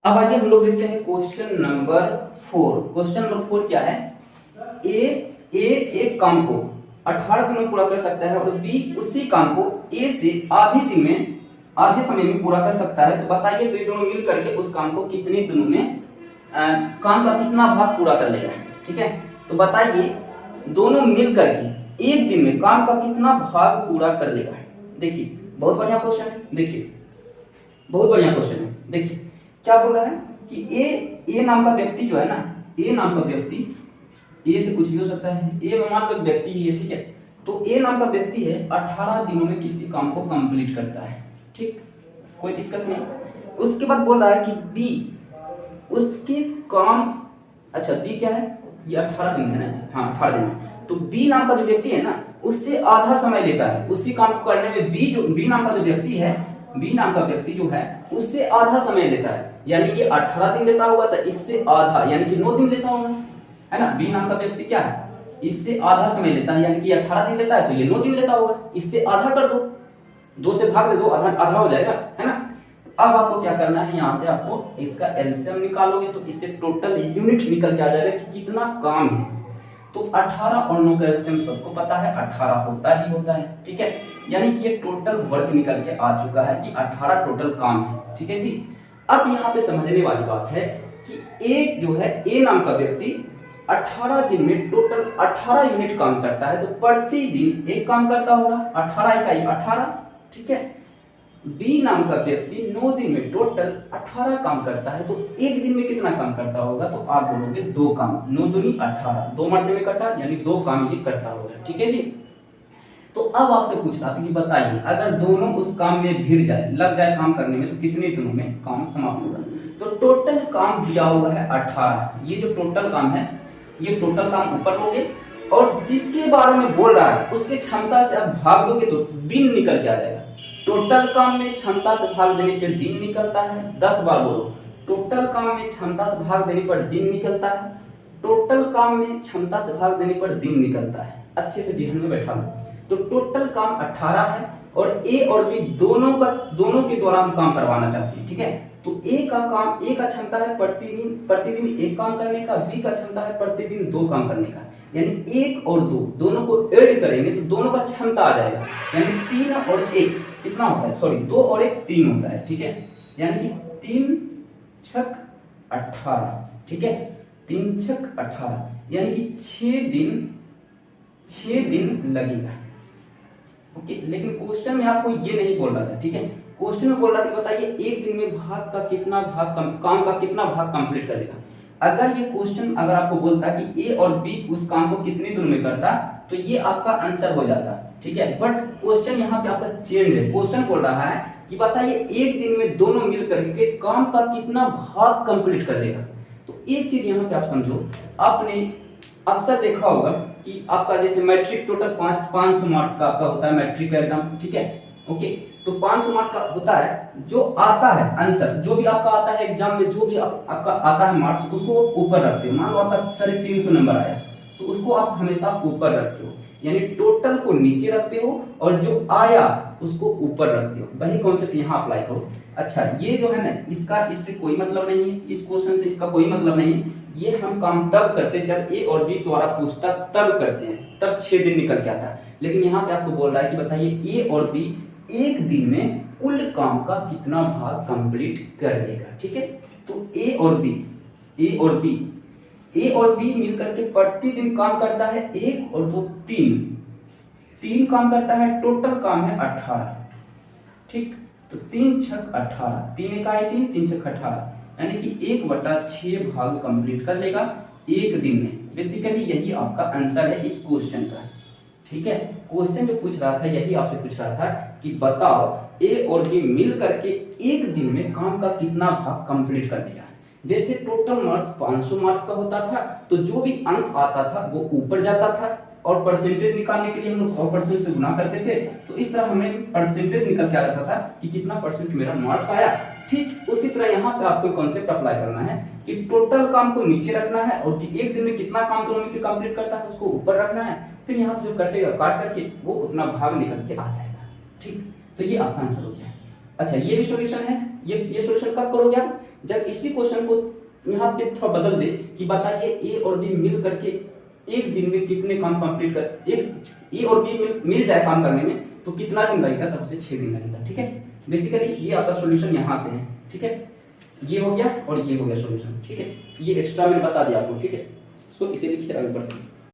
अब आइए हम लोग देखते हैं क्वेश्चन नंबर 4। क्वेश्चन नंबर 4 क्या है? ए ए एक काम को 18 दिन में पूरा कर सकता है और बी उसी काम को ए से आधे समय में पूरा कर सकता है। तो बताइए वे दोनों मिल करके उस काम को कितने दिनों में काम का कितना भाग पूरा कर लेगा। ठीक है, तो बताइए दोनों मिल करके एक दिन में काम का कितना भाग पूरा कर लेगा। देखिए बहुत बढ़िया क्वेश्चन है। देखिए बहुत बढ़िया क्वेश्चन है। देखिए क्या बोल रहा है कि ए नाम का व्यक्ति जो है ना, ए नाम का व्यक्ति, ए से कुछ भी हो सकता है, ए मान लो व्यक्ति ही है। ठीक है, तो ए नाम का व्यक्ति है 18 दिनों में किसी काम को कंप्लीट करता है। ठीक, कोई दिक्कत नहीं। उसके बाद बोल रहा है कि बी उसके काम, अच्छा बी क्या है, ये 18 दिन है ना, हाँ 18 दिन। तो बी नाम का जो व्यक्ति है ना उससे आधा समय लेता है उसी काम को करने में। बी नाम का जो व्यक्ति है, बी नाम का व्यक्ति जो है उससे आधा समय लेता है, यानी कि 18 दिन लेता होगा तो इससे आधा यानी कि 9 दिन लेता होगा, है ना। बी नाम का व्यक्ति क्या है, इससे आधा समय लेता है, यानी कि 18 दिन लेता है तो ये 9 दिन लेता होगा। इससे आधा कर दो, 2 से भाग दे दो, आधा आधा हो जाएगा, है ना। अब आपको क्या करना है, यहाँ से आपको इसका एलसीएम निकालोगे तो इससे टोटल यूनिट निकल के आ जाएगा कि कितना काम है। तो 18 और 9 का एलसीएम सबको पता है 18 होता ही होता है। ठीक है, यानी कि ये टोटल वर्क निकल के आ चुका है कि 18 टोटल काम है। ठीक है जी। अब यहाँ पे समझने वाली बात है कि एक जो है ए नाम का व्यक्ति 18 दिन में टोटल 18 यूनिट काम करता है, तो प्रतिदिन एक काम करता होगा, 18 इकाई 18। ठीक है, बी नाम का व्यक्ति 9 दिन में टोटल 18 काम करता है, तो एक दिन में कितना काम करता होगा, तो आप बोलोगे 2 काम, 9 दूनी 18, 2 मरते में कटा यानी 2 काम ये करता होगा। ठीक है जी। तो अब आपसे पूछ रहा था कि बताइए अगर दोनों उस काम में भिड़ जाए, लग जाए काम करने में, तो कितने दिनों में काम समाप्त होगा। तो टोटल काम दिया हुआ है 18। ये जो टोटल काम है ये टोटल काम ऊपर लोगे और जिसके बारे में बोल रहा है उसके क्षमता से आप भाग दोगे तो दिन निकल के आ जाएगा। टोटल काम में क्षमता से भाग देने पर दिन निकलता है। 10 बार बोलो, टोटल काम में क्षमता से भाग देने पर दिन निकलता है। टोटल काम में क्षमता से भाग देने पर दिन निकलता है। अच्छे से जहन में बैठा लो। तो टोटल काम 18 है और ए और बी दोनों के द्वारा हम काम करवाना चाहते हैं। ठीक है, तो ए का काम, ए का क्षमता है प्रतिदिन एक काम करने का, बी का क्षमता है प्रतिदिन 2 काम करने का, यानी 1 और 2 दोनों को ऐड करेंगे तो दोनों का क्षमता आ जाएगा, यानी 3 और 1 कितना होता है, सॉरी 2 और 1 3 होता है। ठीक है, यानी कि 3 छक 18। ठीक है, 3 छक 18 यानी कि 6 दिन लगेगा। ओके, लेकिन क्वेश्चन में आपको ये नहीं बोल रहा था। ठीक है, क्वेश्चन में बोल रहा था बताइए एक दिन में काम का कितना भाग कंप्लीट करेगा। अगर ये क्वेश्चन अगर आपको बोलता कि ए और बी उस काम को कितने दिन में करता तो ये आपका आंसर हो जाता। ठीक है, बट क्वेश्चन यहाँ पे आपका चेंज है। क्वेश्चन बोल रहा है कि बताइए एक दिन में दोनों मिल करके काम का कितना भाग कंप्लीट कर लेगा। तो एक चीज यहाँ पे आप समझो, आपने अक्सर देखा होगा कि आपका जैसे मैट्रिक टोटल 500 मार्क का आपका होता है मैट्रिक का एग्जाम। ठीक है, ओके, तो 500 मार्क का होता है, जो आता है आंसर, जो भी आपका आता है एग्जाम में, जो भी आपका आता है मार्क्स, उसको ऊपर रखते हो। मान लो आपका 350 नंबर आया तो उसको आप हमेशा ऊपर रखते हो, यानी टोटल को नीचे रखते हो और जो आया उसको ऊपर रखते हो। वही कॉन्सेप्ट यहाँ अप्लाई करो। अच्छा, ये जो है ना, इसका इससे कोई मतलब नहीं है, इस क्वेश्चन से इसका कोई मतलब नहीं है। ये हम काम तब करते जब ए और बी द्वारा पूछता तब करते हैं, तब 6 दिन निकल के आता है। लेकिन यहाँ पे आपको बोल रहा है कि बताइए ए और बी एक दिन में कुल काम का कितना भाग कंप्लीट कर देगा। ठीक है, तो ए और बी मिलकर के प्रतिदिन काम करता है 1 और 2 3 काम करता है। टोटल काम है 18। ठीक, तो 3 छक 18, 3 इकाई 3, 3 छक 18 यानी कि 1/6 भाग कंप्लीट कर लेगा एक दिन में। बेसिकली यही आपका आंसर है इस क्वेश्चन का। ठीक है, क्वेश्चन जो पूछ रहा था यही आपसे पूछ रहा था कि बताओ ए और बी मिल करके एक दिन में काम का कितना भाग कंप्लीट कर लेगा। जैसे टोटल मार्क्स 500 मार्क्स का होता था तो जो भी अंक आता था वो ऊपर जाता था और परसेंटेज निकालने के लिए हम लोग 100% से गुना करते थे। तो इस तरह हमें परसेंटेज निकल के आ जाता था कि कितना परसेंट मेरा मार्क्स आया। ठीक उसी तरह यहाँ पे आपको कॉन्सेप्ट अप्लाई करना है कि टोटल काम को नीचे रखना है और एक दिन में कितना काम दोनों मिलकर कंप्लीट करता है उसको ऊपर रखना है। फिर यहाँ जो कटेगा काट करके वो उतना भाग निकल के आ जाएगा। ठीक, तो ये आपका आंसर हो जाए। अच्छा ये भी सॉल्यूशन है। ये सॉल्यूशन कब करोगे आप, जब इसी क्वेश्चन को यहाँ पे थोड़ा बदल दे कि बताइए ए और बी मिल करके एक दिन में कितने काम कंप्लीट कर, एक ए और बी मिल जाए काम करने में तो कितना दिन लगेगा, तब से 6 दिन लगेगा। ठीक है, बेसिकली ये आपका सॉल्यूशन यहाँ से है। ठीक है, ये हो गया और ये हो गया सॉल्यूशन। ठीक है, ये एक्स्ट्रा मैंने बता दिया आपको। ठीक है, सो इसे लिखिए, आगे बढ़ते हैं।